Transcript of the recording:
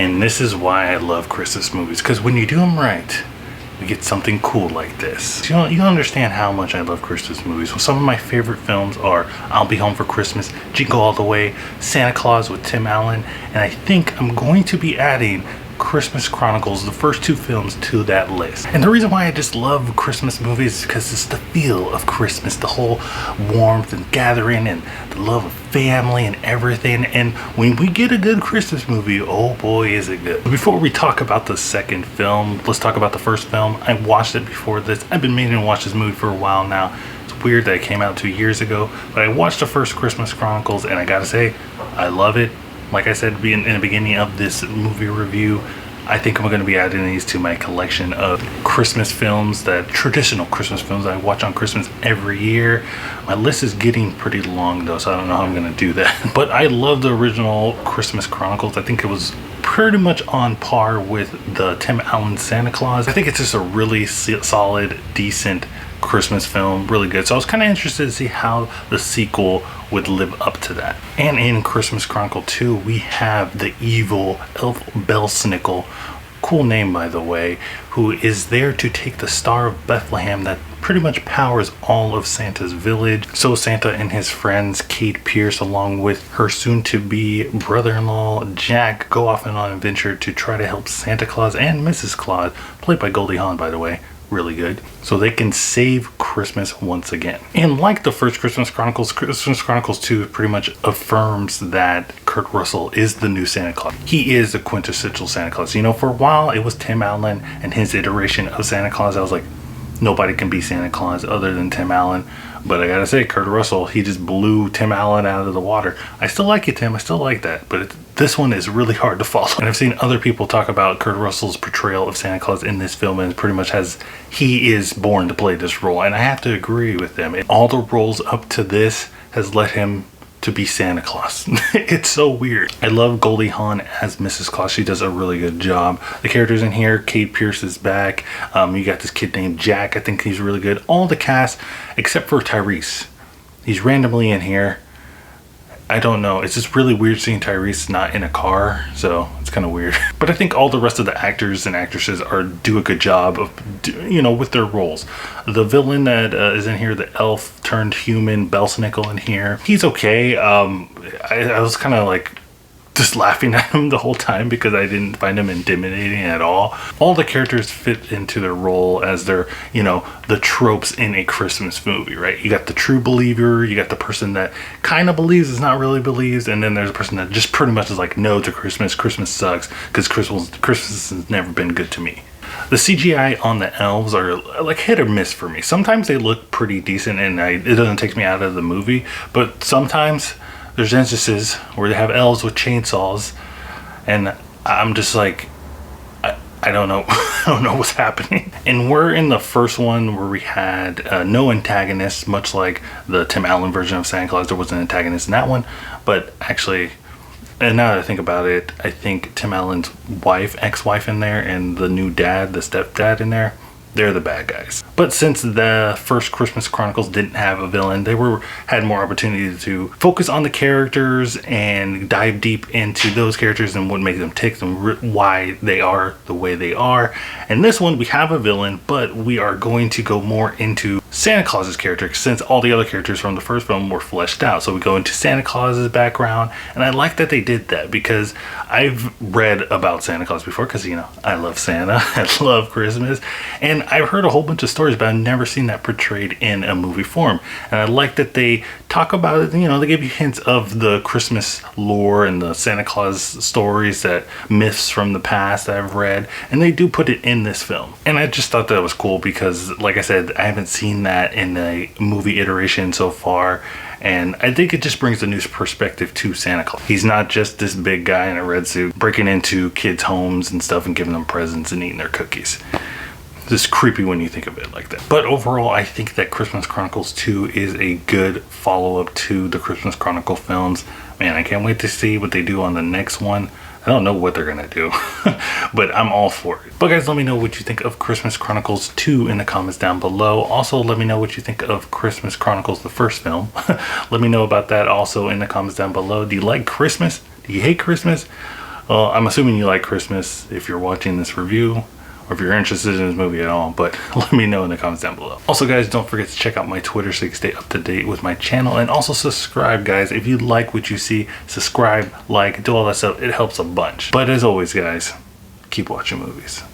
And this is why I love Christmas movies, because when you do them right, we get something cool like this. You understand how much I love Christmas movies. Well, some of my favorite films are I'll Be Home for Christmas, Jingle All the Way, Santa Claus with Tim Allen, and I think I'm going to be adding Christmas Chronicles, the first two films, to that list. And the reason why I just love Christmas movies is because it's the feel of Christmas, the whole warmth and gathering and the love of family and everything. And when we get a good Christmas movie, oh boy is it good. Before we talk about the second film, let's talk about the first film. I watched it before this. I've been meaning to watch this movie for a while now. It's weird that it came out 2 years ago, but I watched the first Christmas Chronicles and I gotta say, I love it. Like I said in the beginning of this movie review, I think I'm going to be adding these to my collection of Christmas films, that traditional Christmas films I watch on Christmas every year. My list is getting pretty long though, so I don't know how I'm going to do that. But I love the original Christmas Chronicles. I think it was pretty much on par with the Tim Allen Santa Claus. I think it's just a really solid, decent Christmas film, really good. So I was kind of interested to see how the sequel would live up to that. And in Christmas Chronicle 2, we have the evil elf Belsnickel, cool name by the way, who is there to take the Star of Bethlehem that pretty much powers all of Santa's village. So Santa and his friends Kate Pierce, along with her soon-to-be brother-in-law Jack, go off on an adventure to try to help Santa Claus and Mrs. Claus, played by Goldie Hawn by the way, really good, so they can save Christmas once again. And like the first Christmas Chronicles, Christmas Chronicles 2 pretty much affirms that Kurt Russell is the new Santa Claus. He is the quintessential Santa Claus. You know, for a while it was Tim Allen and his iteration of Santa Claus. I was like, nobody can be Santa Claus other than Tim Allen. But I gotta say, Kurt Russell, he just blew Tim Allen out of the water. I still like it, Tim. I still like that. But this one is really hard to follow. And I've seen other people talk about Kurt Russell's portrayal of Santa Claus in this film, and pretty much he is born to play this role. And I have to agree with them. All the roles up to this has led him to be Santa Claus. It's so weird. I love Goldie Hawn as Mrs. Claus. She does a really good job. The characters in here, Kate Pierce is back. You got this kid named Jack. I think he's really good. All the cast except for Tyrese. He's randomly in here. I don't know. It's just really weird seeing Tyrese not in a car, so it's kind of weird. But I think all the rest of the actors and actresses do a good job of, with their roles. The villain that is in here, the elf turned human Belsnickel in here, he's okay. I was kind of like just laughing at him the whole time because I didn't find him intimidating at all. All the characters fit into their role as their, the tropes in a Christmas movie, right? You got the true believer, you got the person that kind of believes is not really believes, and then there's a person that just pretty much is like, no to Christmas. Christmas sucks because Christmas has never been good to me. The CGI on the elves are like hit or miss for me. Sometimes they look pretty decent and it doesn't take me out of the movie, but sometimes there's instances where they have elves with chainsaws and I'm just like, I don't know. I don't know what's happening. And we're in the first one where we had no antagonist, much like the Tim Allen version of Santa Claus. There was an antagonist in that one, but actually, and now that I think about it, I think Tim Allen's ex-wife in there, and the new dad, the stepdad in there, they're the bad guys. But since the first Christmas Chronicles didn't have a villain, they had more opportunity to focus on the characters and dive deep into those characters and what makes them tick and why they are the way they are. And this one, we have a villain, but we are going to go more into Santa Claus's character since all the other characters from the first film were fleshed out. So we go into Santa Claus's background, and I like that they did that because I've read about Santa Claus before because, I love Santa, I love Christmas, and I've heard a whole bunch of stories, but I've never seen that portrayed in a movie form. And I like that they talk about it, they give you hints of the Christmas lore and the Santa Claus stories, that myths from the past that I've read, and they do put it in this film. And I just thought that was cool because, like I said, I haven't seen that in a movie iteration so far. And I think it just brings a new perspective to Santa Claus. He's not just this big guy in a red suit breaking into kids' homes and stuff and giving them presents and eating their cookies. Just creepy when you think of it like that. But overall, I think that Christmas Chronicles 2 is a good follow-up to the Christmas Chronicle films. Man, I can't wait to see what they do on the next one. I don't know what they're gonna do, but I'm all for it. But guys, let me know what you think of Christmas Chronicles 2 in the comments down below. Also, let me know what you think of Christmas Chronicles, the first film. Let me know about that also in the comments down below. Do you like Christmas? Do you hate Christmas? Well, I'm assuming you like Christmas if you're watching this review, or if you're interested in this movie at all, but let me know in the comments down below. Also guys, don't forget to check out my Twitter so you can stay up to date with my channel, and also subscribe guys. If you like what you see, subscribe, like, do all that stuff. It helps a bunch. But as always guys, keep watching movies.